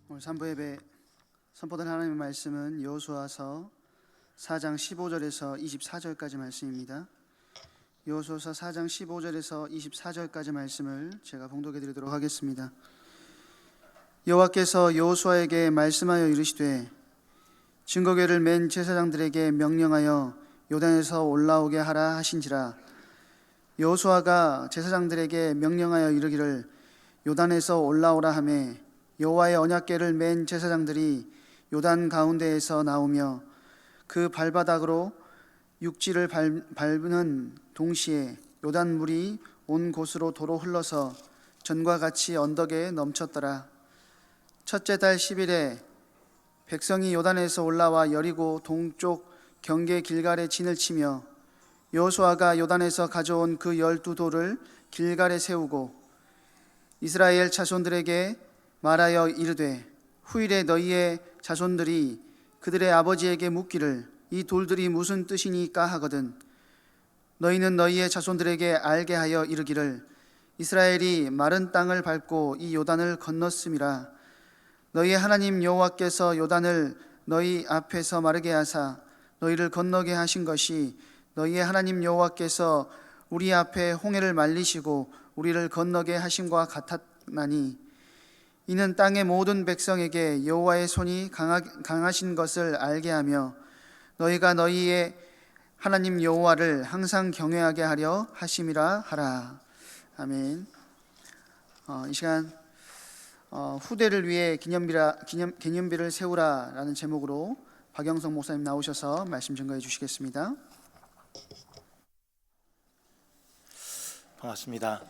오늘 3부 예배 선포된 하나님의 말씀은 여호수아서 4장 15절에서 24절까지 말씀입니다. 여호수아서 4장 15절에서 24절까지 말씀을 제가 봉독해 드리도록 하겠습니다. 여호와께서 여호수아에게 말씀하여 이르시되 증거궤를 맨 제사장들에게 명령하여 요단에서 올라오게 하라 하신지라. 여호수아가 제사장들에게 명령하여 이르기를 요단에서 올라오라 하매 여호와의 언약궤를 맨 제사장들이 요단 가운데에서 나오며 그 발바닥으로 육지를 밟는 동시에 요단 물이 온 곳으로 도로 흘러서 전과 같이 언덕에 넘쳤더라. 첫째 달 10일에 백성이 요단에서 올라와 여리고 동쪽 경계 길갈에 진을 치며 여호수아가 요단에서 가져온 그 12돌을 길갈에 세우고 이스라엘 자손들에게 말하여 이르되 후일에 너희의 자손들이 그들의 아버지에게 묻기를 이 돌들이 무슨 뜻이니까 하거든 너희는 너희의 자손들에게 알게 하여 이르기를 이스라엘이 마른 땅을 밟고 이 요단을 건넜음이라. 너희의 하나님 여호와께서 요단을 너희 앞에서 마르게 하사 너희를 건너게 하신 것이 너희의 하나님 여호와께서 우리 앞에 홍해를 말리시고 우리를 건너게 하심과 같았나니 이는 땅의 모든 백성에게 여호와의 손이 강하신 것을 알게 하며 너희가 너희의 하나님 여호와를 항상 경외하게 하려 하심이라 하라. 아멘. 이 시간 후대를 위해 기념비를 세우라라는 제목으로 박영성 목사님 나오셔서 말씀 증거해 주시겠습니다. 반갑습니다.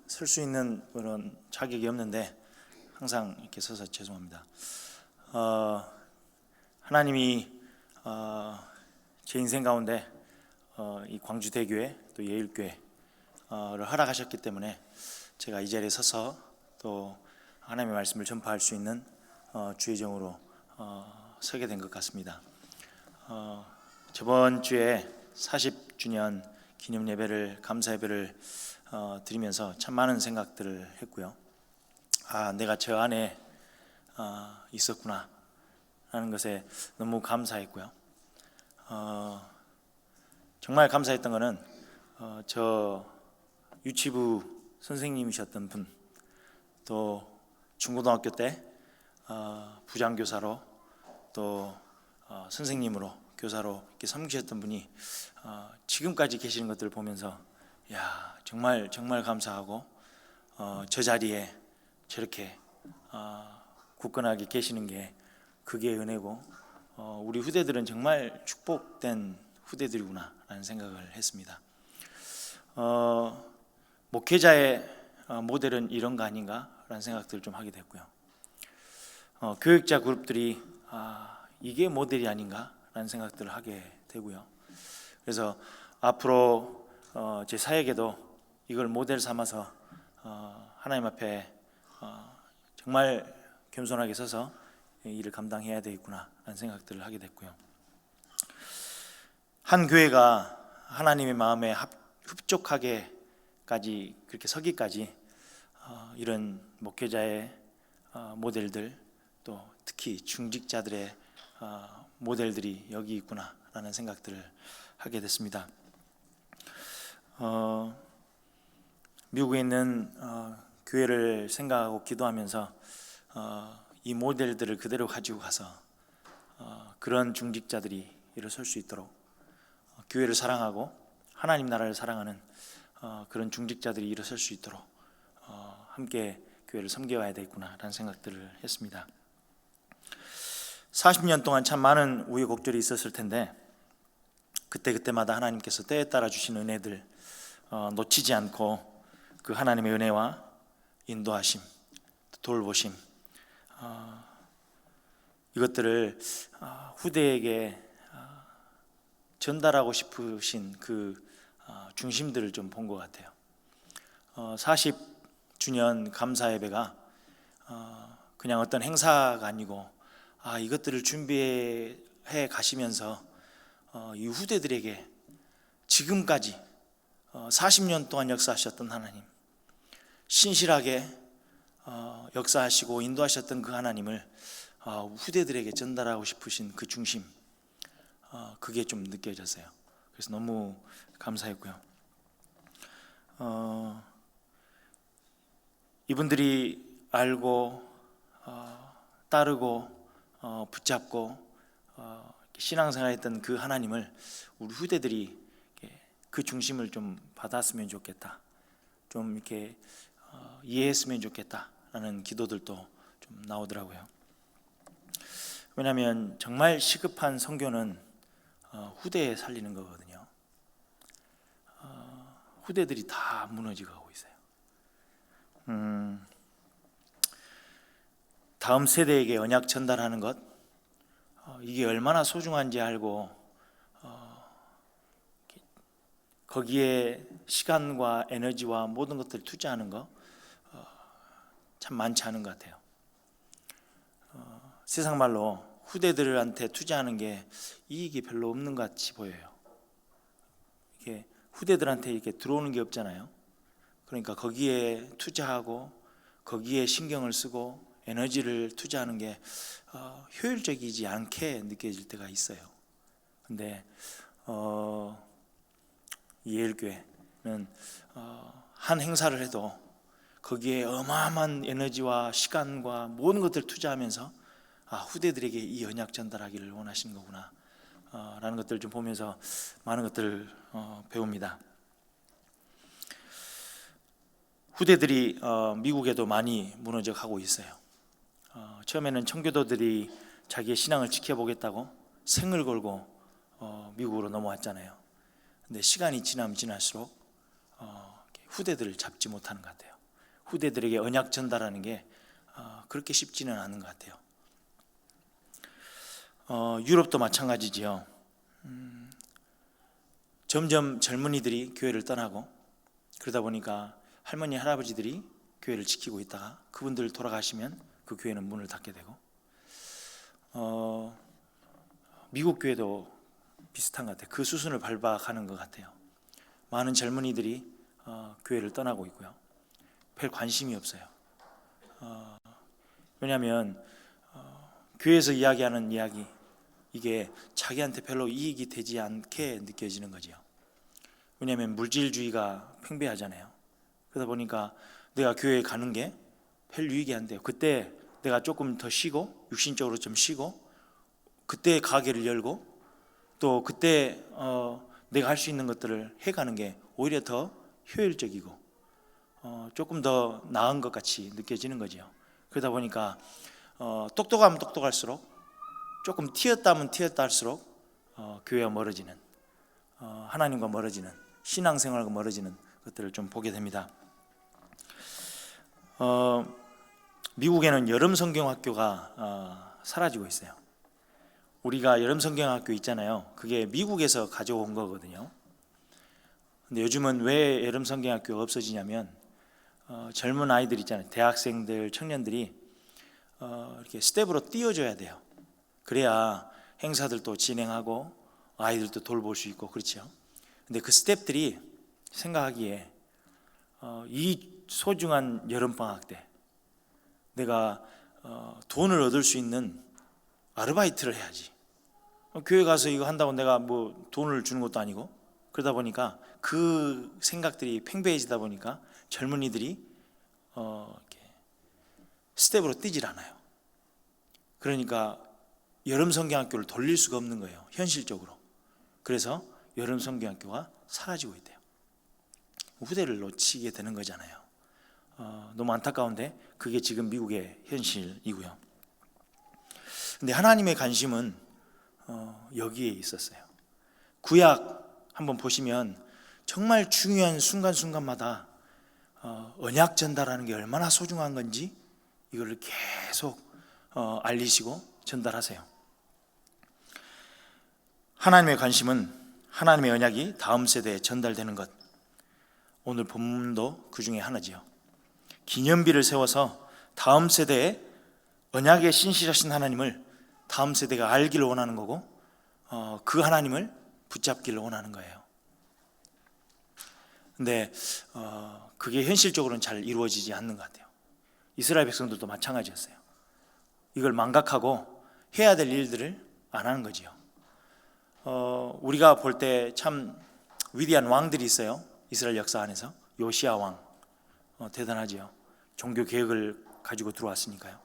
설 수 있는 그런 자격이 없는데 항상 이렇게 서서 죄송합니다. 하나님이 제 인생 가운데 이 광주대교회 또 예일교회를 허락하셨기 때문에 제가 이 자리에 서서 또 하나님의 말씀을 전파할 수 있는 주의 종으로 서게 된 것 같습니다. 저번 주에 40주년 기념 예배를 감사 예배를 드리면서 참 많은 생각들을 했고요. 내가 저 안에 있었구나 하는 것에 너무 감사했고요. 정말 감사했던 것은 저 유치부 선생님이셨던 분, 또 중고등학교 때 부장교사로 또 선생님으로 교사로 이렇게 섬기셨던 분이 지금까지 계시는 것들을 보면서 정말 감사하고 저 자리에 저렇게 굳건하게 계시는 게 그게 은혜고 우리 후대들은 정말 축복된 후대들이구나 라는 생각을 했습니다. 목회자의 모델은 이런 거 아닌가 라는 생각들을 좀 하게 됐고요. 교육자 그룹들이 이게 모델이 아닌가 라는 생각들을 하게 되고요. 그래서 앞으로 제 사역에도 이걸 모델 삼아서 하나님 앞에 정말 겸손하게 서서 일을 감당해야 되겠구나 라는 생각들을 하게 됐고요. 한 교회가 하나님의 마음에 흡족하게까지 그렇게 서기까지 이런 목회자의 모델들 또 특히 중직자들의 모델들이 여기 있구나 라는 생각들을 하게 됐습니다. 미국에 있는 교회를 생각하고 기도하면서 이 모델들을 그대로 가지고 가서 그런 중직자들이 일어설 수 있도록 교회를 사랑하고 하나님 나라를 사랑하는 그런 중직자들이 일어설 수 있도록 함께 교회를 섬겨와야 되겠구나 라는 생각들을 했습니다. 40년 동안 참 많은 우여곡절이 있었을 텐데 그때마다 하나님께서 때에 따라 주신 은혜들 놓치지 않고 그 하나님의 은혜와 인도하심, 돌보심 이것들을 후대에게 전달하고 싶으신 그 중심들을 좀 본 것 같아요. 40주년 감사 예배가 그냥 어떤 행사가 아니고 이것들을 준비해 가시면서 이 후대들에게 지금까지 40년 동안 역사하셨던 하나님, 신실하게 역사하시고 인도하셨던 그 하나님을 후대들에게 전달하고 싶으신 그 중심, 그게 좀 느껴졌어요. 그래서 너무 감사했고요. 이분들이 알고 따르고 붙잡고 신앙생활했던 그 하나님을 우리 후대들이 그 중심을 좀 받았으면 좋겠다, 좀 이렇게 이해했으면 좋겠다라는 기도들도 좀 나오더라고요. 왜냐하면 정말 시급한 선교는 후대에 살리는 거거든요. 후대들이 다 무너지고 가고 있어요. 다음 세대에게 언약 전달하는 것, 이게 얼마나 소중한지 알고 거기에 시간과 에너지와 모든 것들을 투자하는 거 참 많지 않은 것 같아요. 세상 말로 후대들한테 투자하는 게 이익이 별로 없는 것 같이 보여요. 이게 후대들한테 이렇게 들어오는 게 없잖아요. 그러니까 거기에 투자하고 거기에 신경을 쓰고 에너지를 투자하는 게 효율적이지 않게 느껴질 때가 있어요. 근데 이예일교회는 한 행사를 해도 거기에 어마어마한 에너지와 시간과 모든 것들을 투자하면서 후대들에게 이 언약 전달하기를 원하시는 거구나 라는 것들을 좀 보면서 많은 것들을 배웁니다. 후대들이 미국에도 많이 무너져 가고 있어요. 처음에는 청교도들이 자기의 신앙을 지켜보겠다고 생을 걸고 미국으로 넘어왔잖아요. 근데 시간이 지나면 지날수록 후대들을 잡지 못하는 것 같아요. 후대들에게 언약 전달하는 게 그렇게 쉽지는 않은 것 같아요. 유럽도 마찬가지지요. 점점 젊은이들이 교회를 떠나고 그러다 보니까 할머니 할아버지들이 교회를 지키고 있다가 그분들 돌아가시면 그 교회는 문을 닫게 되고, 미국 교회도 비슷한 것 같아요. 그 수순을 밟아가는 것 같아요. 많은 젊은이들이 교회를 떠나고 있고요. 별 관심이 없어요. 왜냐하면 교회에서 이야기하는 이야기, 이게 자기한테 별로 이익이 되지 않게 느껴지는 거죠. 왜냐하면 물질주의가 팽배하잖아요. 그러다 보니까 내가 교회에 가는 게 별 유익이 안 돼요. 그때 내가 조금 더 쉬고 육신적으로 좀 쉬고 그때 가게를 열고 또 그때 내가 할 수 있는 것들을 해가는 게 오히려 더 효율적이고 조금 더 나은 것 같이 느껴지는 거죠. 그러다 보니까 똑똑하면 똑똑할수록 조금 튀었다면 튀었다 할수록 교회와 멀어지는, 하나님과 멀어지는, 신앙생활과 멀어지는 것들을 좀 보게 됩니다. 미국에는 여름 성경학교가 사라지고 있어요. 우리가 여름 성경학교 있잖아요. 그게 미국에서 가져온 거거든요. 근데 요즘은 왜 여름 성경학교가 없어지냐면 젊은 아이들 있잖아요. 대학생들, 청년들이 이렇게 스텝으로 띄워줘야 돼요. 그래야 행사들도 진행하고 아이들도 돌볼 수 있고 그렇죠. 근데 그 스텝들이 생각하기에 이 소중한 여름방학 때 내가 돈을 얻을 수 있는 아르바이트를 해야지. 교회 가서 이거 한다고 내가 뭐 돈을 주는 것도 아니고, 그러다 보니까 그 생각들이 팽배해지다 보니까 젊은이들이 이렇게 스텝으로 뛰질 않아요. 그러니까 여름 성경학교를 돌릴 수가 없는 거예요, 현실적으로. 그래서 여름 성경학교가 사라지고 있대요. 후대를 놓치게 되는 거잖아요. 너무 안타까운데 그게 지금 미국의 현실이고요. 근데 하나님의 관심은 여기에 있었어요. 구약 한번 보시면 정말 중요한 순간순간마다 언약 전달하는 게 얼마나 소중한 건지 이거를 계속 알리시고 전달하세요. 하나님의 관심은 하나님의 언약이 다음 세대에 전달되는 것. 오늘 본문도 그 중에 하나지요. 기념비를 세워서 다음 세대에 언약의 신실하신 하나님을 다음 세대가 알기를 원하는 거고 그 하나님을 붙잡기를 원하는 거예요. 근데 그게 현실적으로는 잘 이루어지지 않는 것 같아요. 이스라엘 백성들도 마찬가지였어요. 이걸 망각하고 해야 될 일들을 안 하는 거지요. 우리가 볼 때 참 위대한 왕들이 있어요. 이스라엘 역사 안에서 요시야 왕, 대단하지요. 종교 개혁을 가지고 들어왔으니까요.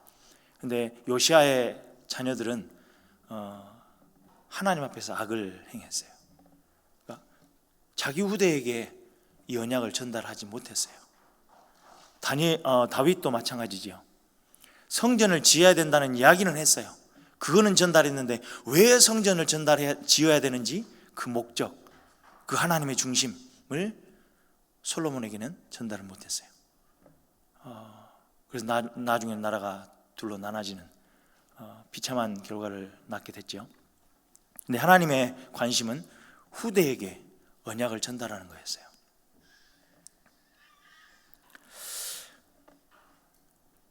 근데 요시야의 자녀들은 하나님 앞에서 악을 행했어요. 그러니까 자기 후대에게 이 언약을 전달하지 못했어요. 다윗도 마찬가지지요. 성전을 지어야 된다는 이야기는 했어요. 그거는 전달했는데 왜 성전을 지어야 되는지 그 목적, 그 하나님의 중심을 솔로몬에게는 전달을 못했어요. 그래서 나중에 나라가 둘로 나눠지는 비참한 결과를 낳게 됐죠. 근데 하나님의 관심은 후대에게 언약을 전달하는 거였어요.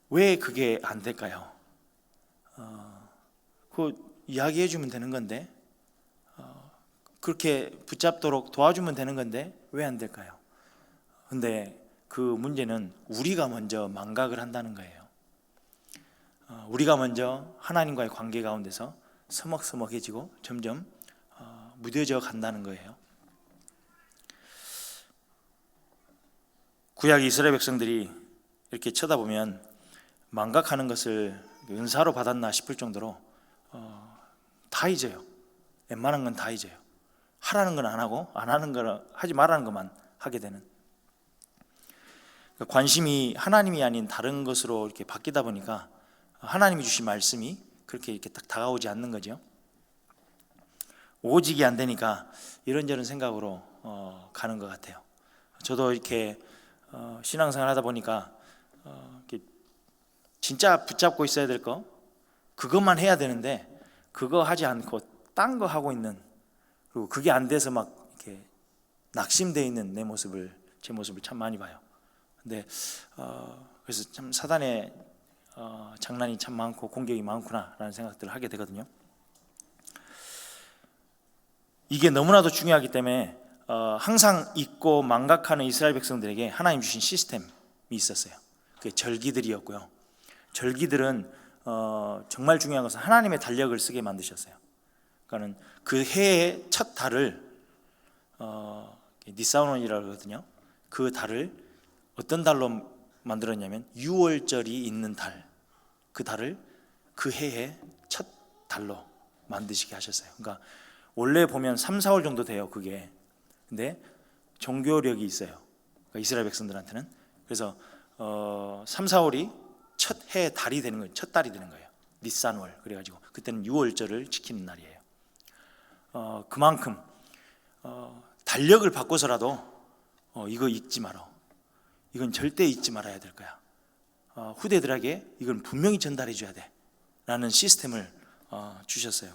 왜 그게 안 될까요? 그 이야기해 주면 되는 건데, 그렇게 붙잡도록 도와주면 되는 건데 왜 안 될까요? 근데 그 문제는 우리가 먼저 망각을 한다는 거예요. 우리가 먼저 하나님과의 관계 가운데서 서먹서먹해지고 점점 무뎌져 간다는 거예요. 구약 이스라엘 백성들이 이렇게 쳐다보면 망각하는 것을 은사로 받았나 싶을 정도로 다 잊어요. 웬만한 건 다 잊어요. 하라는 건 안 하고 안 하는 걸 하지 말라는 것만 하게 되는, 관심이 하나님이 아닌 다른 것으로 이렇게 바뀌다 보니까 하나님이 주신 말씀이 그렇게 이렇게 딱 다가오지 않는 거죠. 오직이 안 되니까 이런저런 생각으로 가는 것 같아요. 저도 이렇게 신앙생활 하다 보니까 이렇게 진짜 붙잡고 있어야 될 거, 그것만 해야 되는데 그거 하지 않고 딴 거 하고 있는, 그리고 그게 안 돼서 막 이렇게 낙심되어 있는 제 모습을 참 많이 봐요. 근데 그래서 참 사단의 장난이 참 많고 공격이 많구나라는 생각들을 하게 되거든요. 이게 너무나도 중요하기 때문에 항상 잊고 망각하는 이스라엘 백성들에게 하나님 주신 시스템이 있었어요. 그게 절기들이었고요. 절기들은 정말 중요한 것은 하나님의 달력을 쓰게 만드셨어요. 그러니까는 그 해의 첫 달을 니사온이라고 하거든요. 그 달을 어떤 달로 만들었냐면 6월절이 있는 달, 그 달을 그 해의 첫 달로 만드시게 하셨어요. 그러니까 원래 보면 3, 4월 정도 돼요, 그게. 근데 종교력이 있어요, 그러니까 이스라엘 백성들한테는. 그래서 3, 4월이 첫 해의 달이 되는 거예요. 첫 달이 되는 거예요. 니산월. 그래가지고 그때는 6월절을 지키는 날이에요. 그만큼 달력을 바꿔서라도 이거 잊지 마라, 이건 절대 잊지 말아야 될 거야, 후대들에게 이건 분명히 전달해 줘야 돼 라는 시스템을 주셨어요.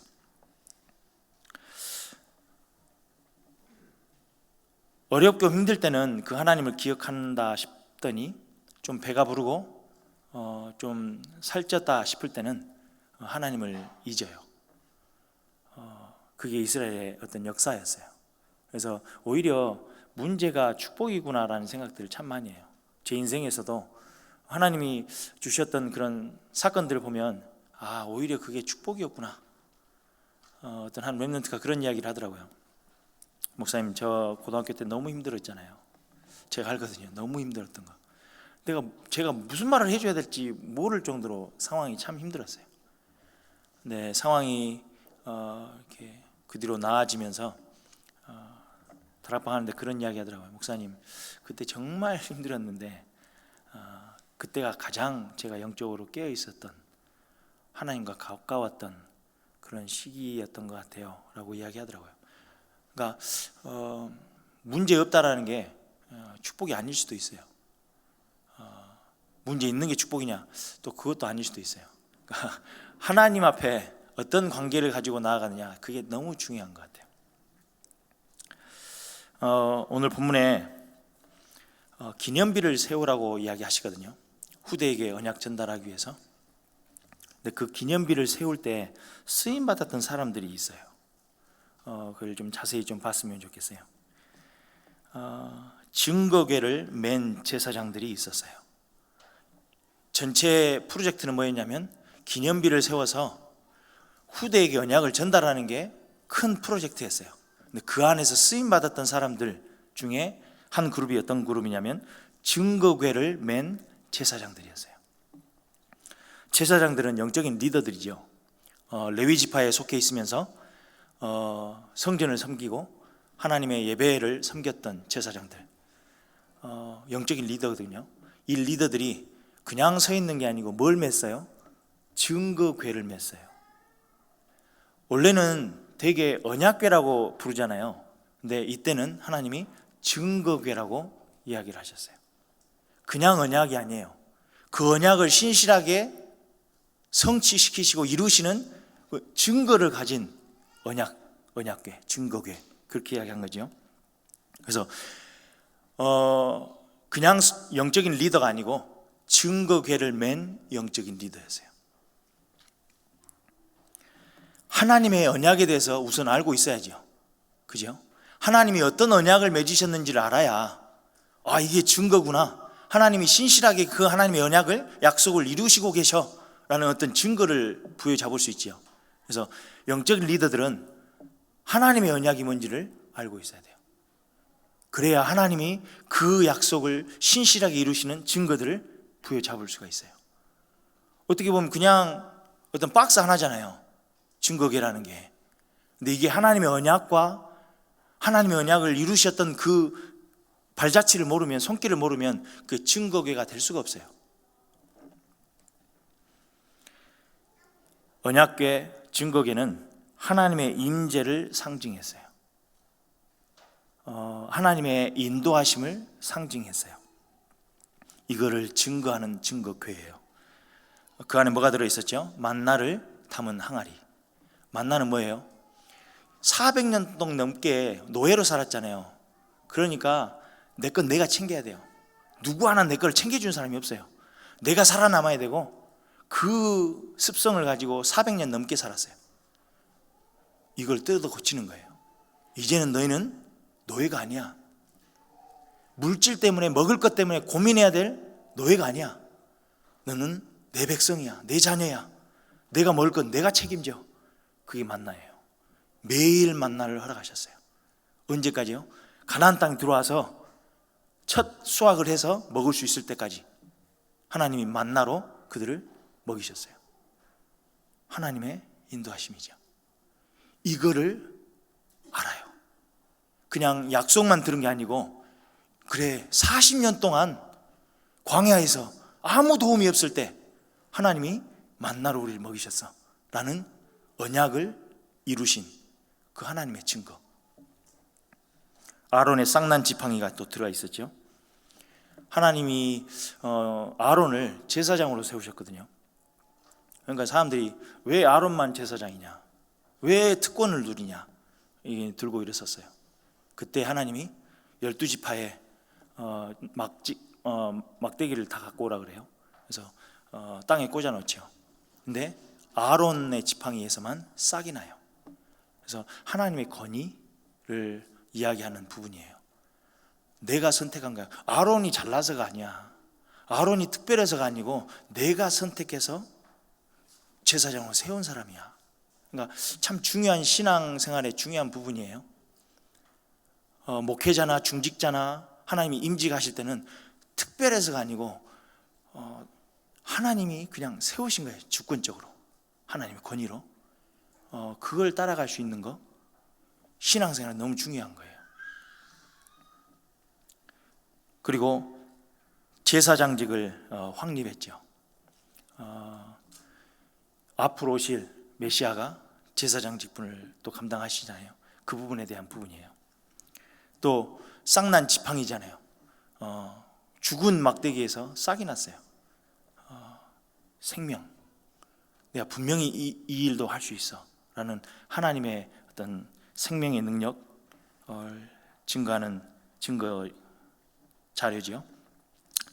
어렵고 힘들 때는 그 하나님을 기억한다 싶더니 좀 배가 부르고 좀 살쪘다 싶을 때는 하나님을 잊어요. 그게 이스라엘의 어떤 역사였어요. 그래서 오히려 문제가 축복이구나라는 생각들을 참 많이 해요. 제 인생에서도 하나님이 주셨던 그런 사건들을 보면 오히려 그게 축복이었구나. 어떤 한 렘넌트가 그런 이야기를 하더라고요. 목사님, 저 고등학교 때 너무 힘들었잖아요. 제가 알거든요. 너무 힘들었던 거. 제가 무슨 말을 해줘야 될지 모를 정도로 상황이 참 힘들었어요. 근데 상황이 이렇게 그 뒤로 나아지면서 다락방 하는데 그런 이야기 하더라고요. 목사님, 그때 정말 힘들었는데 그때가 가장 제가 영적으로 깨어 있었던, 하나님과 가까웠던 그런 시기였던 것 같아요 라고 이야기하더라고요. 그러니까 문제 없다라는 게 축복이 아닐 수도 있어요. 문제 있는 게 축복이냐? 또 그것도 아닐 수도 있어요. 그러니까 하나님 앞에 어떤 관계를 가지고 나아가느냐, 그게 너무 중요한 것 같아요. 오늘 본문에 기념비를 세우라고 이야기하시거든요. 후대에게 언약 전달하기 위해서. 근데 그 기념비를 세울 때 쓰임 받았던 사람들이 있어요. 그걸 좀 자세히 좀 봤으면 좋겠어요. 증거궤를 맨 제사장들이 있었어요. 전체 프로젝트는 뭐였냐면 기념비를 세워서 후대에게 언약을 전달하는 게 큰 프로젝트였어요. 근데 그 안에서 쓰임 받았던 사람들 중에 한 그룹이 어떤 그룹이냐면 증거궤를 맨 제사장들이었어요. 제사장들은 영적인 리더들이죠. 레위 지파에 속해 있으면서 성전을 섬기고 하나님의 예배를 섬겼던 제사장들, 영적인 리더거든요. 이 리더들이 그냥 서 있는 게 아니고 뭘 맸어요? 증거궤를 맸어요. 원래는 되게 언약궤라고 부르잖아요. 근데 이때는 하나님이 증거궤라고 이야기를 하셨어요. 그냥 언약이 아니에요. 그 언약을 신실하게 성취시키시고 이루시는 그 증거를 가진 언약궤, 증거궤, 그렇게 이야기한 거죠. 그래서 그냥 영적인 리더가 아니고 증거궤를 맨 영적인 리더였어요. 하나님의 언약에 대해서 우선 알고 있어야죠. 그죠? 하나님이 어떤 언약을 맺으셨는지를 알아야 이게 증거구나. 하나님이 신실하게 그 하나님의 언약을, 약속을 이루시고 계셔라는 어떤 증거를 부여잡을 수 있죠. 그래서 영적인 리더들은 하나님의 언약이 뭔지를 알고 있어야 돼요. 그래야 하나님이 그 약속을 신실하게 이루시는 증거들을 부여잡을 수가 있어요. 어떻게 보면 그냥 어떤 박스 하나잖아요. 증거궤라는 게. 근데 이게 하나님의 언약과 하나님의 언약을 이루셨던 그 발자취를 모르면, 손길을 모르면 그 증거궤가 될 수가 없어요. 언약궤, 증거궤는 하나님의 임재를 상징했어요. 하나님의 인도하심을 상징했어요. 이거를 증거하는 증거궤예요. 그 안에 뭐가 들어있었죠? 만나를 담은 항아리. 만나는 뭐예요? 400년 동안 넘게 노예로 살았잖아요. 그러니까 내 건 내가 챙겨야 돼요. 누구 하나 내 걸 챙겨주는 사람이 없어요. 내가 살아남아야 되고, 그 습성을 가지고 400년 넘게 살았어요. 이걸 뜯어 고치는 거예요. 이제는 너희는 노예가 아니야. 물질 때문에, 먹을 것 때문에 고민해야 될 노예가 아니야. 너는 내 백성이야, 내 자녀야. 내가 먹을 건 내가 책임져. 그게 만나예요. 매일 만나를 허락하셨어요. 언제까지요? 가나안 땅에 들어와서 첫 수확을 해서 먹을 수 있을 때까지 하나님이 만나로 그들을 먹이셨어요. 하나님의 인도하심이죠. 이거를 알아요. 그냥 약속만 들은 게 아니고, 그래 40년 동안 광야에서 아무 도움이 없을 때 하나님이 만나로 우리를 먹이셨어 라는 언약을 이루신 그 하나님의 증거. 아론의 쌍난 지팡이가 또 들어가 있었죠. 하나님이 아론을 제사장으로 세우셨거든요. 그러니까 사람들이 왜 아론만 제사장이냐, 왜 특권을 누리냐, 이게 들고 이랬었어요. 그때 하나님이 12지파에 막대기를 다 갖고 오라 그래요. 그래서 땅에 꽂아 놓죠. 근데 아론의 지팡이에서만 싹이 나요. 그래서 하나님의 권위를 이야기하는 부분이에요. 내가 선택한 거야. 아론이 잘나서가 아니야. 아론이 특별해서가 아니고 내가 선택해서 제사장으로 세운 사람이야. 그러니까 참 중요한 신앙생활의 중요한 부분이에요. 목회자나 중직자나 하나님이 임직하실 때는 특별해서가 아니고 하나님이 그냥 세우신 거예요. 주권적으로, 하나님의 권위로. 그걸 따라갈 수 있는 거, 신앙생활은 너무 중요한 거예요. 그리고 제사장직을 확립했죠. 앞으로 오실 메시아가 제사장직분을 또 감당하시잖아요. 그 부분에 대한 부분이에요. 또 쌍난 지팡이잖아요. 죽은 막대기에서 싹이 났어요. 생명. 내가 분명히 이 일도 할 수 있어 라는 하나님의 어떤 생명의 능력 증거하는 증거 자료죠.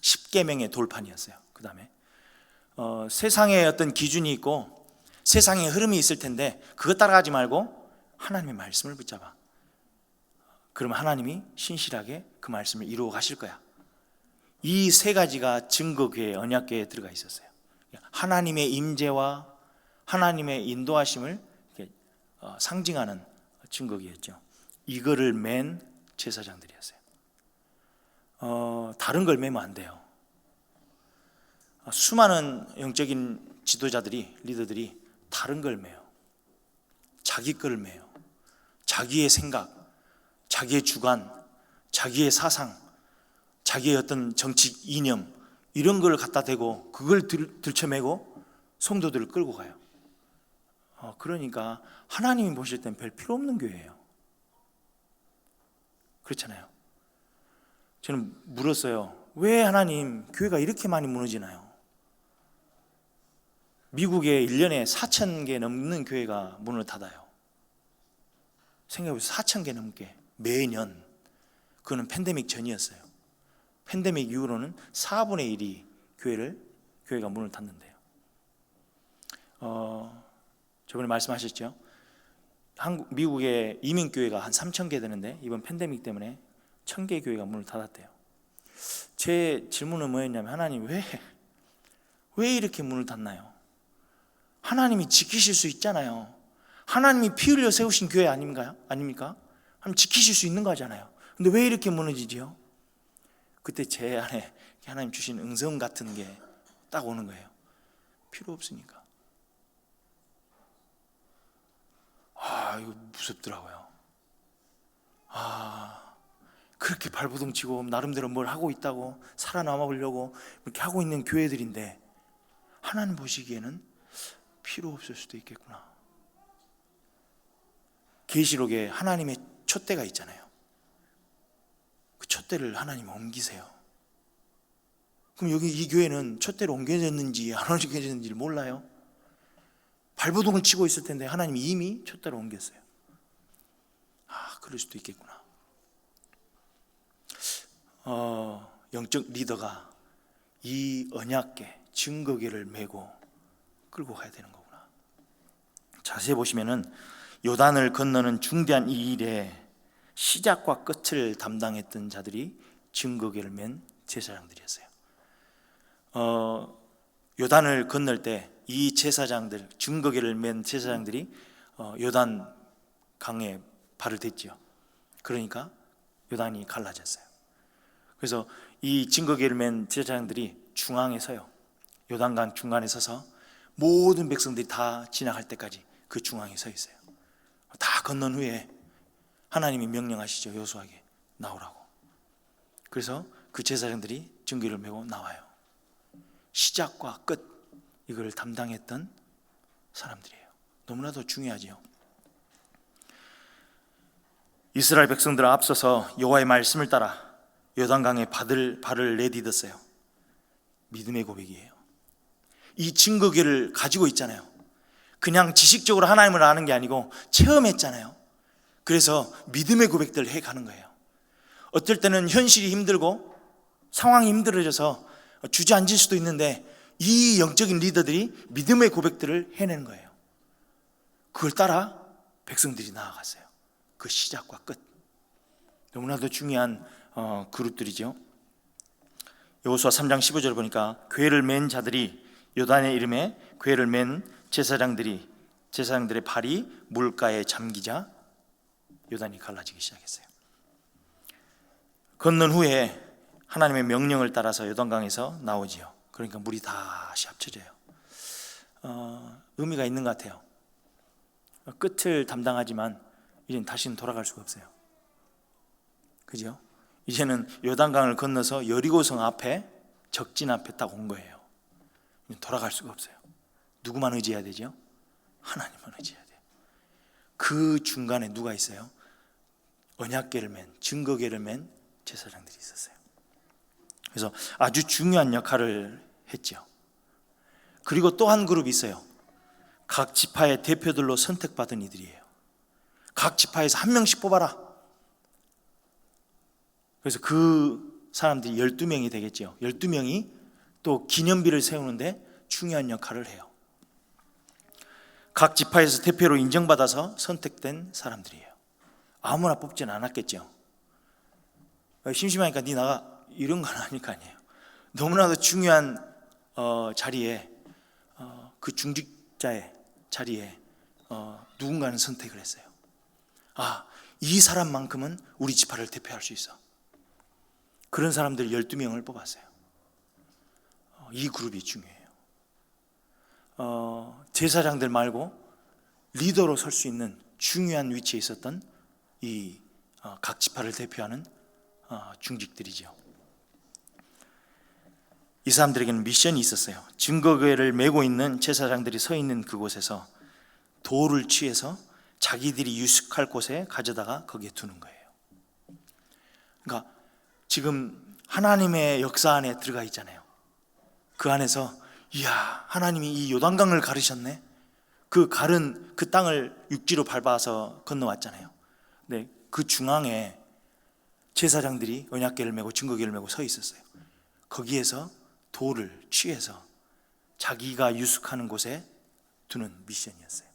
10계명의 돌판이었어요. 그 다음에 세상에 어떤 기준이 있고 세상에 흐름이 있을 텐데 그것 따라가지 말고 하나님의 말씀을 붙잡아. 그럼 하나님이 신실하게 그 말씀을 이루어 가실 거야. 이 세 가지가 증거교회, 언약교회에 들어가 있었어요. 하나님의 임재와 하나님의 인도하심을 상징하는 증거교회였죠. 이거를 맨 제사장들이었어요. 다른 걸 매면 안 돼요. 수많은 영적인 지도자들이, 리더들이 다른 걸 매요. 자기 걸 매요. 자기의 생각, 자기의 주관, 자기의 사상, 자기의 어떤 정치 이념, 이런 걸 갖다 대고 그걸 들쳐매고 성도들을 끌고 가요. 그러니까 하나님이 보실 땐 별 필요 없는 교회예요. 그렇잖아요. 저는 물었어요. 왜 하나님 교회가 이렇게 많이 무너지나요? 미국에 1년에 4,000개 넘는 교회가 문을 닫아요. 생각해보세요. 4,000개 넘게 매년. 그거는 팬데믹 전이었어요. 팬데믹 이후로는 4분의 1이 교회가 문을 닫는데요. 저번에 말씀하셨죠? 미국의 이민교회가 한 3,000개 되는데 이번 팬데믹 때문에 1,000개 교회가 문을 닫았대요. 제 질문은 뭐였냐면, 하나님 왜 이렇게 문을 닫나요? 하나님이 지키실 수 있잖아요. 하나님이 피 흘려 세우신 교회 아닙니까? 하나님 지키실 수 있는 거잖아요. 근데 왜 이렇게 무너지지요? 그때 제 안에 하나님 주신 응성 같은 게 딱 오는 거예요. 필요 없으니까. 이거 무섭더라고요. 그렇게 발버둥 치고 나름대로 뭘 하고 있다고, 살아남아 보려고 이렇게 하고 있는 교회들인데 하나님 보시기에는 필요 없을 수도 있겠구나. 계시록에 하나님의 촛대가 있잖아요. 그 촛대를 하나님 옮기세요. 그럼 여기 이 교회는 촛대로 옮겨졌는지 안 옮겨졌는지를 몰라요. 발버둥을 치고 있을 텐데 하나님이 이미 촛대로 옮겼어요. 그럴 수도 있겠구나. 영적 리더가 이 언약궤, 증거궤를 메고 끌고 가야 되는 거구나. 자세히 보시면은 요단을 건너는 중대한 이 일에 시작과 끝을 담당했던 자들이 증거궤를 맨 제사장들이었어요. 요단을 건널 때 이 제사장들, 증거궤를 맨 제사장들이 요단 강에 발을 댔죠. 그러니까 요단이 갈라졌어요. 그래서 이 증거궤를 맨 제사장들이 중앙에 서요. 요단강 중간에 서서 모든 백성들이 다 지나갈 때까지 그 중앙에 서 있어요. 다 건넌 후에 하나님이 명령하시죠. 여호수아에게 나오라고. 그래서 그 제사장들이 증거를 메고 나와요. 시작과 끝, 이걸 담당했던 사람들이에요. 너무나도 중요하죠. 이스라엘 백성들 앞서서 여호와의 말씀을 따라 요단강에 발을 내디뎠어요. 믿음의 고백이에요. 이 증거궤를 가지고 있잖아요. 그냥 지식적으로 하나님을 아는 게 아니고 체험했잖아요. 그래서 믿음의 고백들을 해가는 거예요. 어떨 때는 현실이 힘들고 상황이 힘들어져서 주저앉을 수도 있는데 이 영적인 리더들이 믿음의 고백들을 해내는 거예요. 그걸 따라 백성들이 나아갔어요. 그 시작과 끝. 너무나도 중요한 그룹들이죠. 여호수아 3장 15절 보니까 궤를 맨 자들이 요단의 이름에 궤를 맨 제사장들의 발이 물가에 잠기자 요단이 갈라지기 시작했어요. 건넌 후에 하나님의 명령을 따라서 요단강에서 나오지요. 그러니까 물이 다시 합쳐져요. 의미가 있는 것 같아요. 끝을 담당하지만 이제는 다시는 돌아갈 수가 없어요. 그죠? 이제는 요단강을 건너서 여리고성 앞에, 적진 앞에 딱 온 거예요. 돌아갈 수가 없어요. 누구만 의지해야 되죠? 하나님만 의지해야 돼요. 그 중간에 누가 있어요? 언약궤를 맨, 증거궤를 맨 제사장들이 있었어요. 그래서 아주 중요한 역할을 했죠. 그리고 또 한 그룹이 있어요. 각 지파의 대표들로 선택받은 이들이에요. 각 지파에서 한 명씩 뽑아라. 그래서 그 사람들이 12명이 되겠죠. 12명이 또 기념비를 세우는데 중요한 역할을 해요. 각 지파에서 대표로 인정받아서 선택된 사람들이에요. 아무나 뽑지는 않았겠죠. 심심하니까 네 나가 이런 건 아닐 거 아니에요. 너무나도 중요한 자리에 그 중직자의 자리에 누군가는 선택을 했어요. 이 사람만큼은 우리 지파를 대표할 수 있어. 그런 사람들 12명을 뽑았어요. 이 그룹이 중요해요. 제사장들 말고 리더로 설 수 있는 중요한 위치에 있었던 이 각 지파를 대표하는 중직들이죠. 이 사람들에게는 미션이 있었어요. 증거궤를 메고 있는 제사장들이 서 있는 그곳에서 돌을 취해서 자기들이 유숙할 곳에 가져다가 거기에 두는 거예요. 그러니까 지금 하나님의 역사 안에 들어가 있잖아요. 그 안에서 이야, 하나님이 이 요단강을 가르셨네. 그 가른 그 땅을 육지로 밟아서 건너왔잖아요. 네, 그 중앙에 제사장들이 언약궤를 메고 증거궤를 메고 서 있었어요. 거기에서 돌을 취해서 자기가 유숙하는 곳에 두는 미션이었어요.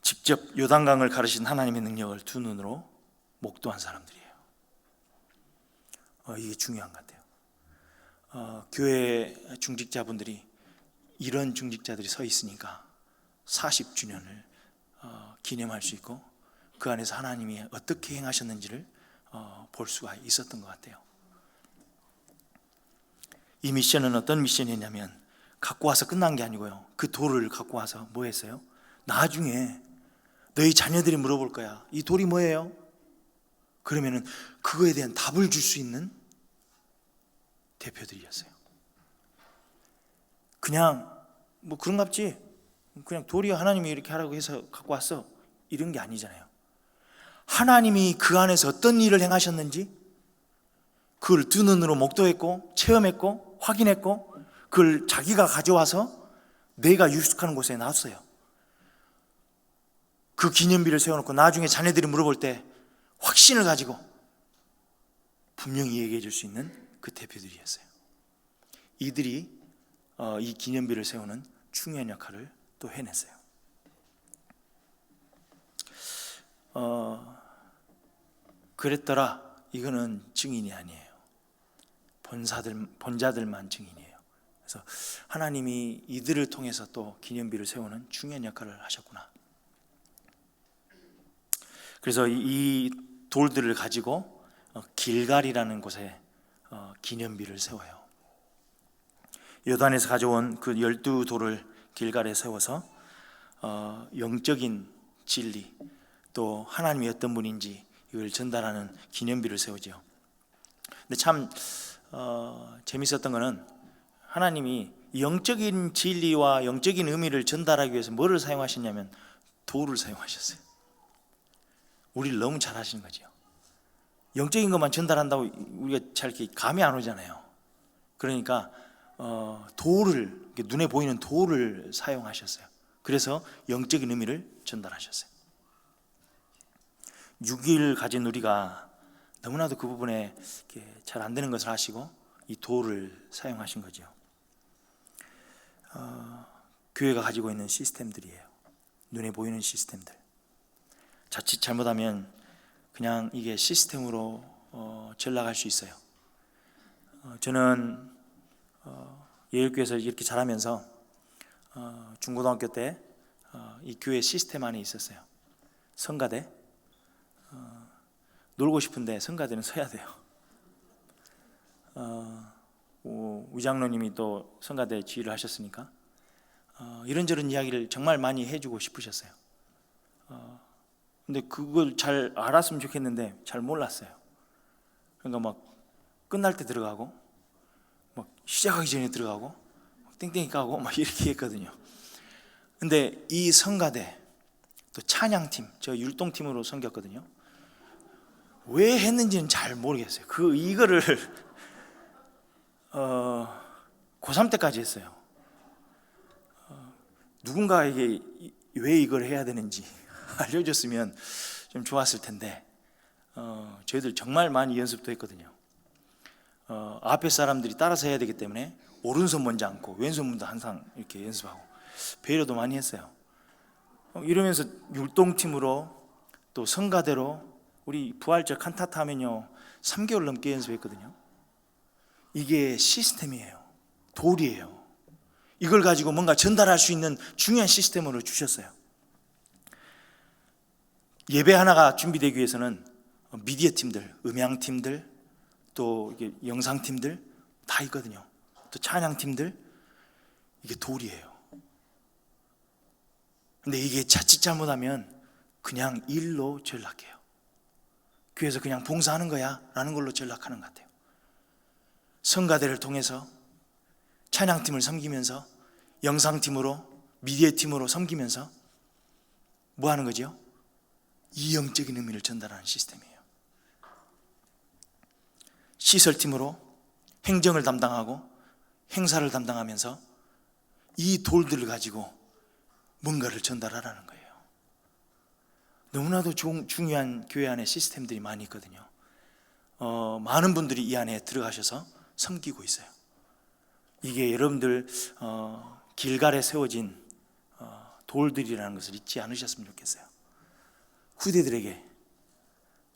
직접 요단강을 가르신 하나님의 능력을 두 눈으로 목도한 사람들이에요. 이게 중요한 것 같아요. 교회 중직자분들이 이런 중직자들이 서 있으니까 40주년을 기념할 수 있고 그 안에서 하나님이 어떻게 행하셨는지를 볼 수가 있었던 것 같아요. 이 미션은 어떤 미션이었냐면 갖고 와서 끝난 게 아니고요. 그 돌을 갖고 와서 뭐 했어요? 나중에 너희 자녀들이 물어볼 거야. 이 돌이 뭐예요? 그러면은 그거에 대한 답을 줄 수 있는 대표들이었어요. 그냥 뭐 그런갑지, 그냥 돌이 하나님이 이렇게 하라고 해서 갖고 왔어, 이런 게 아니잖아요. 하나님이 그 안에서 어떤 일을 행하셨는지 그걸 두 눈으로 목도했고 체험했고 확인했고 그걸 자기가 가져와서 내가 유숙하는 곳에 놨어요. 그 기념비를 세워놓고 나중에 자녀들이 물어볼 때 확신을 가지고 분명히 얘기해 줄 수 있는 그 대표들이었어요. 이들이 이 기념비를 세우는 중요한 역할을 또 해냈어요. 그랬더라, 이거는 증인이 아니에요. 본자들만 증인이에요. 그래서 하나님이 이들을 통해서 또 기념비를 세우는 중요한 역할을 하셨구나. 그래서 이 돌들을 가지고 길갈이라는 곳에 기념비를 세워요. 요단에서 가져온 그 12돌을 길갈에 세워서 영적인 진리, 또 하나님이 어떤 분인지 이걸 전달하는 기념비를 세우죠. 근데 참 재밌었던 거는 하나님이 영적인 진리와 영적인 의미를 전달하기 위해서 뭐를 사용하셨냐면 돌을 사용하셨어요. 우리를 너무 잘 하시는 거죠. 영적인 것만 전달한다고 우리가 잘 이렇게 감이 안 오잖아요. 그러니까 돌을, 눈에 보이는 돌을 사용하셨어요. 그래서 영적인 의미를 전달하셨어요. 6일 가진 우리가 너무나도 그 부분에 잘 안 되는 것을 하시고 이 돌을 사용하신 거죠. 교회가 가지고 있는 시스템들이에요. 눈에 보이는 시스템들. 자칫 잘못하면 그냥 이게 시스템으로 전락할 수 있어요. 저는 예일교회에서 이렇게 자라면서 중고등학교 때 이 교회 시스템 안에 있었어요. 성가대. 놀고 싶은데 성가대는 서야 돼요. 위장로님이 또 성가대 지휘를 하셨으니까 이런저런 이야기를 정말 많이 해주고 싶으셨어요. 근데 그걸 잘 알았으면 좋겠는데 잘 몰랐어요. 그러니까 막 끝날 때 들어가고 막 시작하기 전에 들어가고 막 땡땡이 까고 막 이렇게 했거든요. 근데 이 성가대 또 찬양팀, 저 율동팀으로 섬겼거든요. 왜 했는지는 잘 모르겠어요. 이거를 고3 때까지 했어요. 누군가에게 왜 이걸 해야 되는지 알려줬으면 좀 좋았을 텐데 저희들 정말 많이 연습도 했거든요. 앞에 사람들이 따라서 해야 되기 때문에 오른손 먼저 앉고 왼손부터 항상 이렇게 연습하고 배려도 많이 했어요. 이러면서 율동팀으로 또 성가대로 우리 부활절 칸타타 하면요 3개월 넘게 연습했거든요. 이게 시스템이에요. 도리예요. 이걸 가지고 뭔가 전달할 수 있는 중요한 시스템으로 주셨어요. 예배 하나가 준비되기 위해서는 미디어 팀들, 음향 팀들, 또 이게 영상 팀들 다 있거든요. 또 찬양 팀들, 이게 도리예요. 근데 이게 자칫 잘못하면 그냥 일로 전락해요. 교회에서 그냥 봉사하는 거야 라는 걸로 전락하는 것 같아요. 성가대를 통해서 찬양팀을 섬기면서 영상팀으로 미디어팀으로 섬기면서 뭐 하는 거죠? 이영적인 의미를 전달하는 시스템이에요. 시설팀으로 행정을 담당하고 행사를 담당하면서 이 돌들을 가지고 뭔가를 전달하라는 거예요. 너무나도 중요한 교회 안에 시스템들이 많이 있거든요. 많은 분들이 이 안에 들어가셔서 섬기고 있어요. 이게 여러분들 길갈에 세워진 돌들이라는 것을 잊지 않으셨으면 좋겠어요. 후대들에게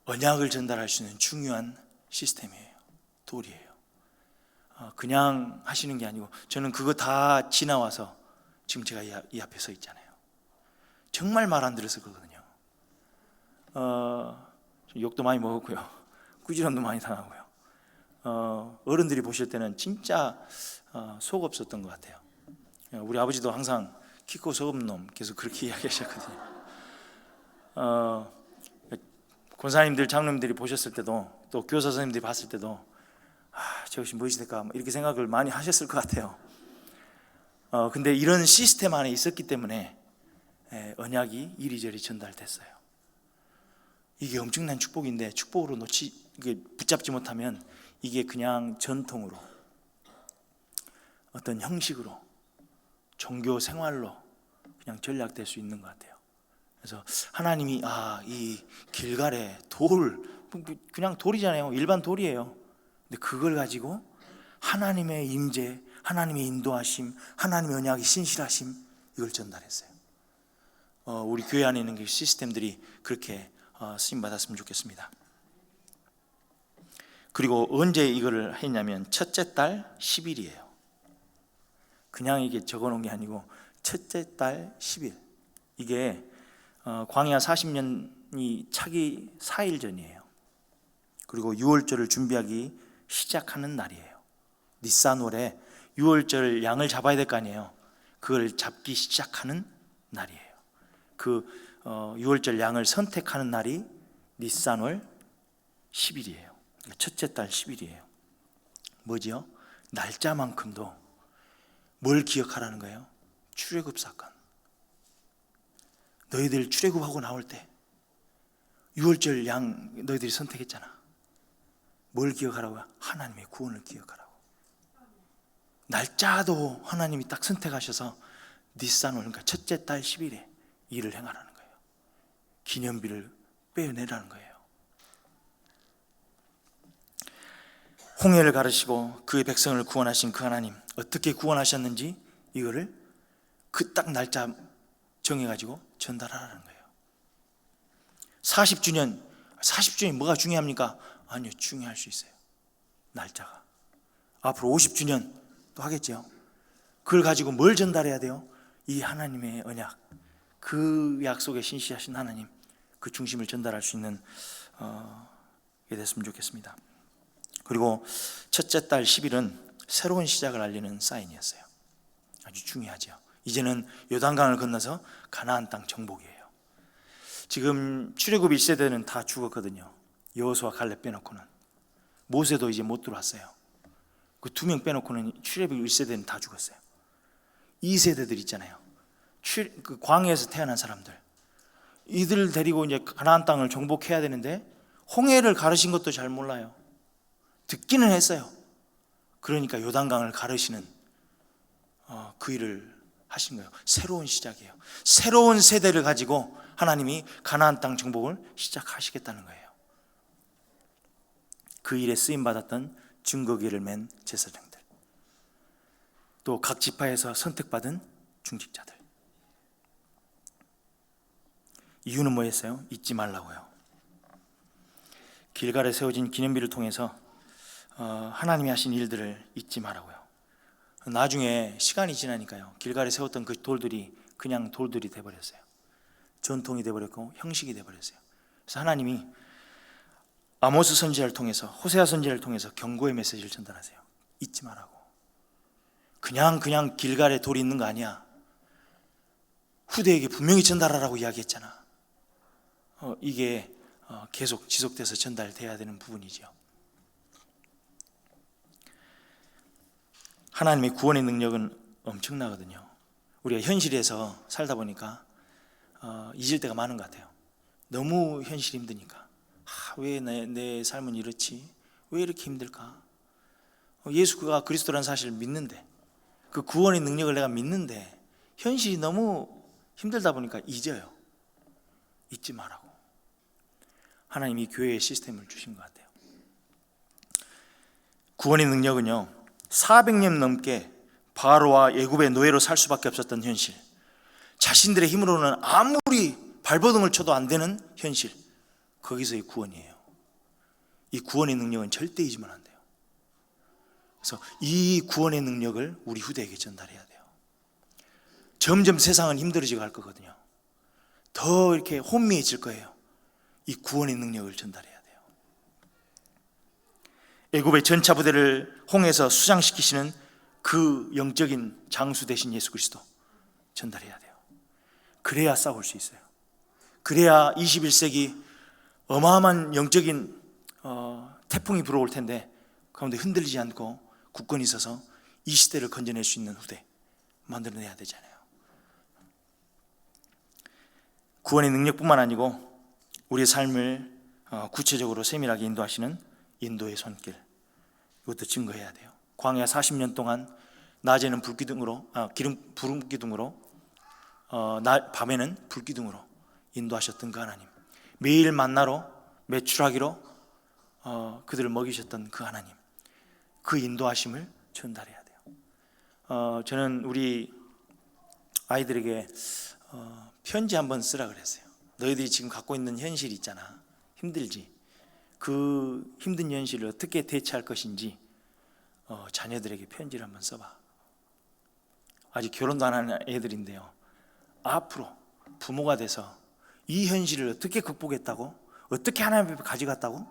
언약을 전달할 수 있는 중요한 시스템이에요. 돌이에요. 그냥 하시는 게 아니고, 저는 그거 다 지나와서 지금 제가 이 앞에 서 있잖아요. 정말 말 안 들었을 거거든요. 욕도 많이 먹었고요, 꾸지람도 많이 당하고요. 어른들이 보실 때는 진짜 속 없었던 것 같아요. 우리 아버지도 항상 키 크고 속 없는 놈 계속 그렇게 이야기하셨거든요. 권사님들, 장로님들이 보셨을 때도, 또 교사 선생님들이 봤을 때도 저것이 무엇이 될까 이렇게 생각을 많이 하셨을 것 같아요. 근데 이런 시스템 안에 있었기 때문에 언약이 이리저리 전달됐어요. 이게 엄청난 축복인데, 축복으로 이게 붙잡지 못하면 이게 그냥 전통으로, 어떤 형식으로, 종교 생활로 그냥 전락될 수 있는 것 같아요. 그래서 하나님이 이 길갈에 그냥 돌이잖아요. 일반 돌이에요. 근데 그걸 가지고 하나님의 임재, 하나님의 인도하심, 하나님의 언약의 신실하심, 이걸 전달했어요. 우리 교회 안에 있는 그 시스템들이 그렇게 쓰임 받았으면 좋겠습니다. 그리고 언제 이거를 했냐면 첫째 달 10일이에요. 그냥 이게 적어놓은 게 아니고 첫째 달 10일. 이게 광야 40년이 차기 4일 전이에요. 그리고 유월절을 준비하기 시작하는 날이에요. 니산월에 유월절 양을 잡아야 될 거 아니에요. 그걸 잡기 시작하는 날이에요. 그 유월절 양을 선택하는 날이 니산월 10일이에요. 첫째 달 10일이에요. 뭐지요? 날짜만큼도 뭘 기억하라는 거예요? 출애굽 사건. 너희들 출애굽하고 나올 때 유월절 양 너희들이 선택했잖아. 뭘 기억하라고요? 하나님의 구원을 기억하라고. 날짜도 하나님이 딱 선택하셔서 니산월, 그러니까 첫째 달 10일에 일을 행하라는 거예요. 기념비를 빼어내라는 거예요. 홍해를 가르시고 그의 백성을 구원하신 그 하나님, 어떻게 구원하셨는지 이거를 그 딱 날짜 정해가지고 전달하라는 거예요. 40주년이 뭐가 중요합니까? 아니요, 중요할 수 있어요. 날짜가. 앞으로 50주년 또 하겠죠. 그걸 가지고 뭘 전달해야 돼요? 이 하나님의 언약, 그 약속에 신실하신 하나님, 그 중심을 전달할 수 있는 게 됐으면 좋겠습니다. 그리고 첫째 달 10일은 새로운 시작을 알리는 사인이었어요. 아주 중요하죠. 이제는 요단강을 건너서 가나안 땅 정복이에요. 지금 출애굽 1세대는 다 죽었거든요. 여호수아, 칼렙 빼놓고는. 모세도 이제 못 들어왔어요. 그 2명 빼놓고는 출애굽 1세대는 다 죽었어요. 2세대들 있잖아요. 그 광야에서 태어난 사람들, 이들 데리고 이제 가나안 땅을 정복해야 되는데 홍해를 가르신 것도 잘 몰라요. 듣기는 했어요. 그러니까 요단강을 가르시는 그 일을 하신 거예요. 새로운 시작이에요. 새로운 세대를 가지고 하나님이 가나안 땅 정복을 시작하시겠다는 거예요. 그 일에 쓰임받았던 증거기를 맨 제사장들, 또 각 지파에서 선택받은 중직자들. 이유는 뭐였어요? 잊지 말라고요. 길갈에 세워진 기념비를 통해서 하나님이 하신 일들을 잊지 말라고요. 나중에 시간이 지나니까요, 길갈에 세웠던 그 돌들이 그냥 돌들이 돼버렸어요. 전통이 돼버렸고 형식이 돼버렸어요. 그래서 하나님이 아모스 선지자를 통해서, 호세아 선지자를 통해서 경고의 메시지를 전달하세요. 잊지 말라고. 그냥 길갈에 돌이 있는 거 아니야. 후대에게 분명히 전달하라고 이야기했잖아. 이게 계속 지속돼서 전달돼야 되는 부분이죠. 하나님의 구원의 능력은 엄청나거든요. 우리가 현실에서 살다 보니까 잊을 때가 많은 것 같아요. 너무 현실이 힘드니까. 왜 내 삶은 이렇지? 왜 이렇게 힘들까? 예수가 그리스도라는 사실을 믿는데, 그 구원의 능력을 내가 믿는데 현실이 너무 힘들다 보니까 잊어요. 잊지 말라고. 하나님이 교회의 시스템을 주신 것 같아요. 구원의 능력은요, 400년 넘게 바로와 애굽의 노예로 살 수밖에 없었던 현실, 자신들의 힘으로는 아무리 발버둥을 쳐도 안 되는 현실, 거기서의 구원이에요. 이 구원의 능력은 절대 잊으면 안 돼요. 그래서 이 구원의 능력을 우리 후대에게 전달해야 돼요. 점점 세상은 힘들어지고 갈 거거든요. 더 이렇게 혼미해질 거예요. 이 구원의 능력을 전달해야 돼요. 애굽의 전차 부대를 홍해에서 수장시키시는 그 영적인 장수 되신 예수 그리스도 전달해야 돼요. 그래야 싸울 수 있어요. 그래야 21세기 어마어마한 영적인 태풍이 불어올 텐데 가운데 흔들리지 않고 굳건히 서서 이 시대를 건져낼 수 있는 후대 만들어내야 되잖아요. 구원의 능력뿐만 아니고 우리의 삶을 구체적으로 세밀하게 인도하시는 인도의 손길, 이것도 증거해야 돼요. 광야 40년 동안 낮에는 불기둥으로, 불기둥으로, 밤에는 불기둥으로 인도하셨던 그 하나님, 매일 만나로 매출하기로 그들을 먹이셨던 그 하나님, 그 인도하심을 전달해야 돼요. 저는 우리 아이들에게 편지 한번 쓰라 그랬어요. 너희들이 지금 갖고 있는 현실 있잖아, 힘들지? 그 힘든 현실을 어떻게 대처할 것인지 자녀들에게 편지를 한번 써봐. 아직 결혼도 안 하는 애들인데요, 앞으로 부모가 돼서 이 현실을 어떻게 극복했다고, 어떻게 하나님 앞에 가져갔다고,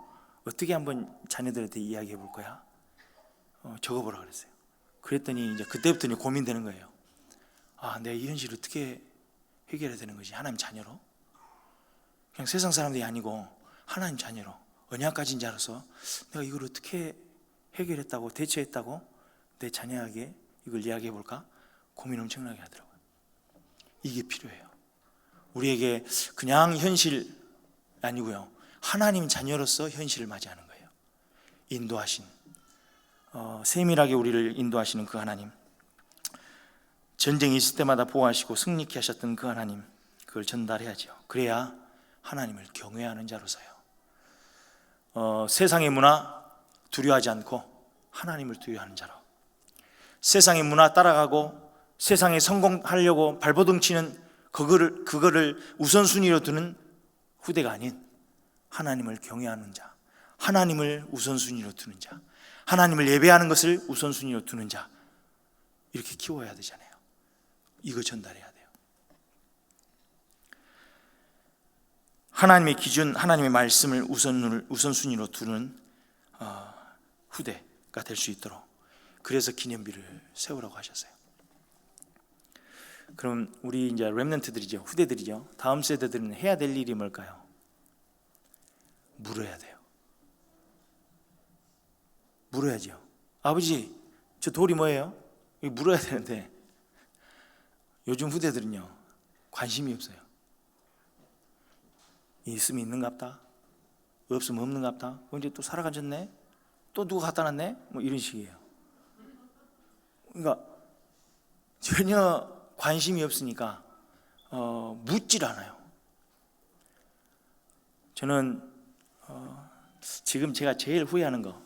어떻게 한번 자녀들한테 이야기해 볼 거야? 적어보라 그랬어요. 그랬더니 이제 그때부터 이제 고민되는 거예요. 내가 이 현실을 어떻게 해결해야 되는 거지? 하나님 자녀로? 그냥 세상 사람들이 아니고 하나님 자녀로, 언약 가진 자로서 내가 이걸 어떻게 해결했다고, 대처했다고 내 자녀에게 이걸 이야기해 볼까? 고민 엄청나게 하더라고요. 이게 필요해요. 우리에게 그냥 현실 아니고요, 하나님 자녀로서 현실을 맞이하는 거예요. 인도하신, 세밀하게 우리를 인도하시는 그 하나님, 전쟁이 있을 때마다 보호하시고 승리케 하셨던 그 하나님, 그걸 전달해야죠. 그래야 하나님을 경외하는 자로서요, 세상의 문화 두려워하지 않고 하나님을 두려워하는 자로, 세상의 문화 따라가고 세상에 성공하려고 발버둥 치는 그거를 우선순위로 두는 후대가 아닌 하나님을 경외하는 자, 하나님을 우선순위로 두는 자, 하나님을 예배하는 것을 우선순위로 두는 자, 이렇게 키워야 되잖아요. 이거 전달해야 돼요. 하나님의 기준, 하나님의 말씀을 우선순위로 두는 후대가 될 수 있도록, 그래서 기념비를 세우라고 하셨어요. 그럼 우리 이제 렘넌트들이죠, 후대들이죠, 다음 세대들은 해야 될 일이 뭘까요? 물어야 돼요. 물어야죠. 아버지, 저 돌이 뭐예요? 이거 물어야 되는데 요즘 후대들은요, 관심이 없어요. 있으면 있는갑다, 없으면 없는갑다, 언제 또 살아가졌네, 또 누가 갖다 놨네, 뭐 이런 식이에요. 그러니까 전혀 관심이 없으니까 묻질 않아요. 저는 지금 제가 제일 후회하는 거,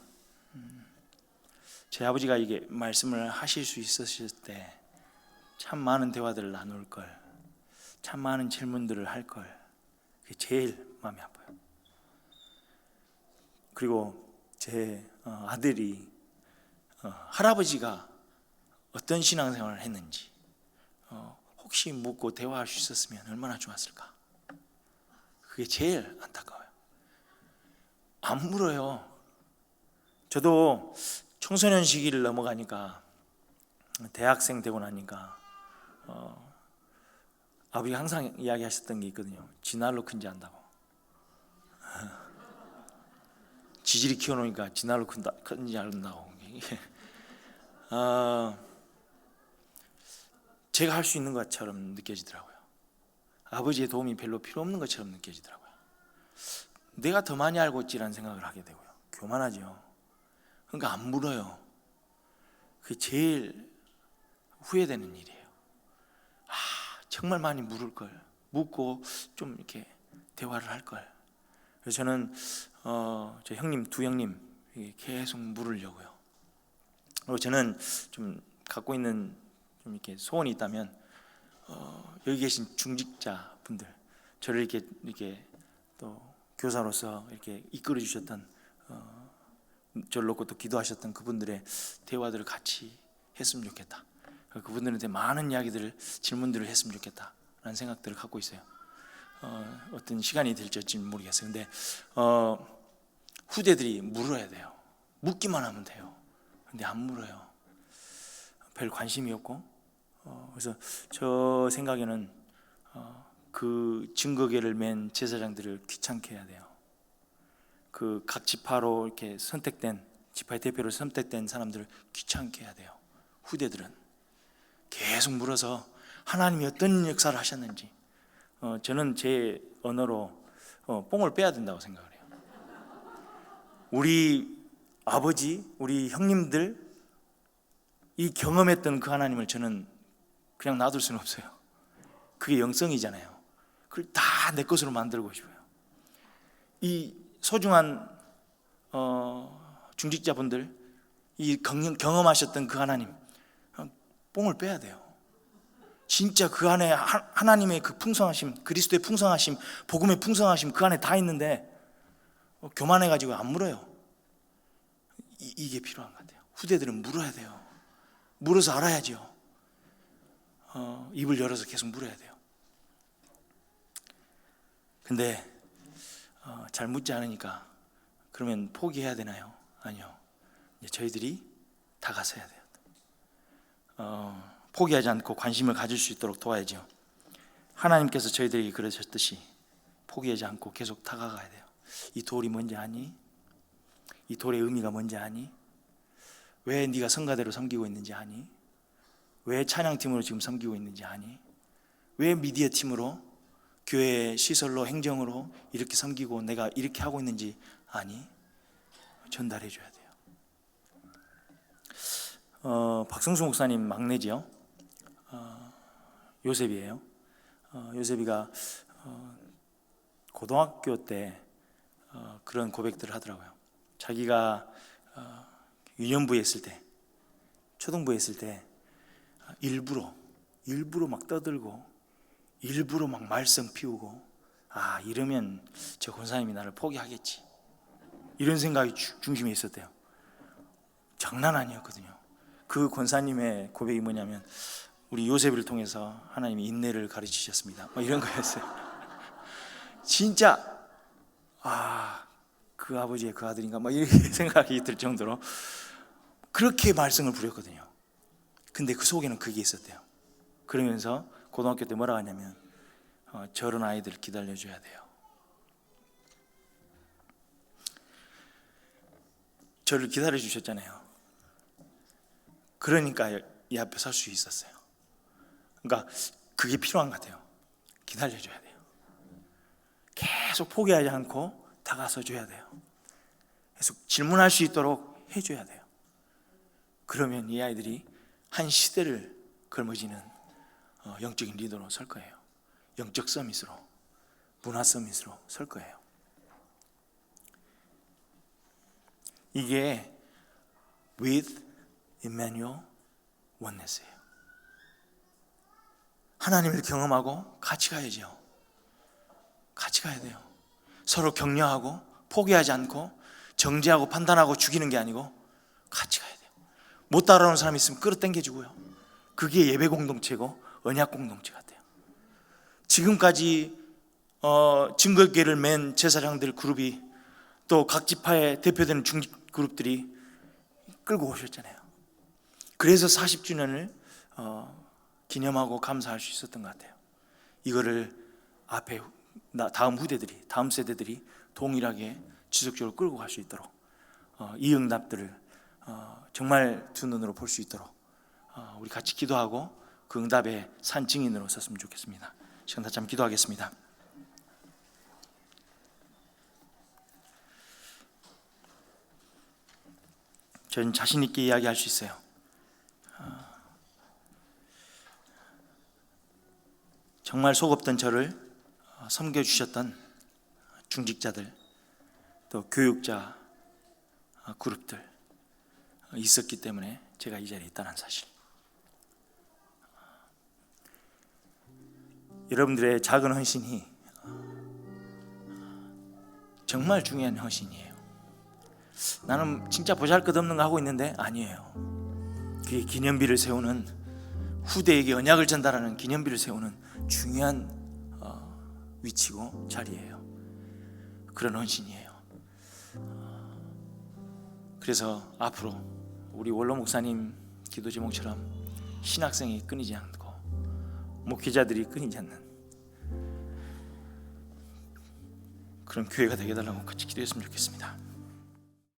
제 아버지가 이게 말씀을 하실 수 있었을 때 참 많은 대화들을 나눌 걸, 참 많은 질문들을 할 걸, 그게 제일 마음이 아파요. 그리고 제 아들이 할아버지가 어떤 신앙생활을 했는지 혹시 묻고 대화할 수 있었으면 얼마나 좋았을까. 그게 제일 안타까워요. 안 물어요. 저도 청소년 시기를 넘어가니까, 대학생 되고 나니까 아버지가 항상 이야기하셨던 게 있거든요. 지날로 큰지 안다고. 지질이 키워놓으니까 지날로 큰지 안다고. 제가 할 수 있는 것처럼 느껴지더라고요. 아버지의 도움이 별로 필요 없는 것처럼 느껴지더라고요. 내가 더 많이 알고 있지라는 생각을 하게 되고요. 교만하죠. 그러니까 안 물어요. 그게 제일 후회되는 일이에요. 정말 많이 물을 걸, 묻고 좀 이렇게 대화를 할 걸. 그래서 저는 저 형님, 두 형님 계속 물으려고요. 그리고 저는 좀 갖고 있는 좀 이렇게 소원이 있다면, 여기 계신 중직자 분들, 저를 이렇게 또 교사로서 이렇게 이끌어 주셨던, 저를 놓고 또 기도하셨던 그분들의 대화들을 같이 했으면 좋겠다. 그분들한테 많은 이야기들을, 질문들을 했으면 좋겠다라는 생각들을 갖고 있어요. 어떤 시간이 될지 모르겠어요. 근데 후대들이 물어야 돼요. 묻기만 하면 돼요. 근데 안 물어요. 별 관심이 없고. 그래서 저 생각에는 그 증거계를 맨 제사장들을 귀찮게 해야 돼요. 그 각 지파로 이렇게 선택된, 지파의 대표로 선택된 사람들을 귀찮게 해야 돼요. 후대들은 계속 물어서 하나님이 어떤 역사를 하셨는지, 저는 제 언어로 뽕을 빼야 된다고 생각을 해요. 우리 아버지, 우리 형님들 이 경험했던 그 하나님을 저는 그냥 놔둘 수는 없어요. 그게 영성이잖아요. 그걸 다 내 것으로 만들고 싶어요. 이 소중한 중직자분들, 이 경험하셨던 그 하나님, 뽕을 빼야 돼요. 진짜 그 안에 하나님의 그 풍성하심, 그리스도의 풍성하심, 복음의 풍성하심 그 안에 다 있는데 교만해가지고 안 물어요. 이게 필요한 것 같아요. 후대들은 물어야 돼요. 물어서 알아야죠. 입을 열어서 계속 물어야 돼요. 근데 잘 묻지 않으니까 그러면 포기해야 되나요? 아니요. 이제 저희들이 다가서야 돼요. 포기하지 않고 관심을 가질 수 있도록 도와야죠. 하나님께서 저희들에게 그러셨듯이 포기하지 않고 계속 다가가야 돼요. 이 돌이 뭔지 아니? 이 돌의 의미가 뭔지 아니? 왜 네가 성가대로 섬기고 있는지 아니? 왜 찬양팀으로 지금 섬기고 있는지 아니? 왜 미디어 팀으로, 교회 시설로, 행정으로 이렇게 섬기고 내가 이렇게 하고 있는지 아니? 전달해 줘야 돼요. 박성수 목사님 막내지요. 요셉이에요. 요셉이가 고등학교 때 그런 고백들을 하더라고요. 자기가 유년부에 있을 때, 초등부에 있을 때 일부러 막 떠들고 일부러 막 말썽 피우고, 이러면 저 권사님이 나를 포기하겠지, 이런 생각이 중심에 있었대요. 장난 아니었거든요. 그 권사님의 고백이 뭐냐면, 우리 요셉을 통해서 하나님이 인내를 가르치셨습니다, 이런 거였어요. 진짜 그 아버지의 그 아들인가 이렇게 생각이 들 정도로 그렇게 말썽을 부렸거든요. 근데 그 속에는 그게 있었대요. 그러면서 고등학교 때 뭐라 하냐면, 저런 아이들 기다려줘야 돼요. 저를 기다려주셨잖아요. 그러니까 이 앞에 설 수 있었어요. 그러니까 그게 필요한 것 같아요. 기다려줘야 돼요. 계속 포기하지 않고 다가서 줘야 돼요. 계속 질문할 수 있도록 해줘야 돼요. 그러면 이 아이들이 한 시대를 걸머지는 영적인 리더로 설 거예요. 영적 서밋으로, 문화 서밋으로 설 거예요. 이게 with Emmanuel oneness예요. 하나님을 경험하고 같이 가야죠. 같이 가야 돼요. 서로 격려하고 포기하지 않고 정죄하고 판단하고 죽이는 게 아니고 같이 가야 돼요. 못 따라오는 사람이 있으면 끌어당겨주고요. 그게 예배 공동체고 언약 공동체 같아요. 지금까지 증거교회를 맨 제사장들 그룹이 또 각 지파에 대표되는 중직 그룹들이 끌고 오셨잖아요. 그래서 40주년을 기념하고 감사할 수 있었던 것 같아요. 이거를 앞에 다음 후대들이, 다음 세대들이 동일하게 지속적으로 끌고 갈 수 있도록 이 응답들을 정말 두 눈으로 볼 수 있도록 우리 같이 기도하고 그 응답의 산 증인으로 섰으면 좋겠습니다. 시간 다 잠 기도하겠습니다. 저는 자신 있게 이야기할 수 있어요. 정말 속없던 저를 섬겨주셨던 중직자들, 또 교육자 그룹들 있었기 때문에 제가 이 자리에 있다는 사실. 여러분들의 작은 헌신이 정말 중요한 헌신이에요. 나는 진짜 보잘것없는 거 하고 있는데 아니에요. 그게 기념비를 세우는, 후대에게 언약을 전달하는 기념비를 세우는 중요한 위치고 자리예요. 그런 헌신이에요. 그래서 앞으로 우리 원로 목사님 기도 제목처럼 신학생이 끊이지 않고 목회자들이 끊이지 않는 그런 교회가 되게 해달라고 같이 기도했으면 좋겠습니다.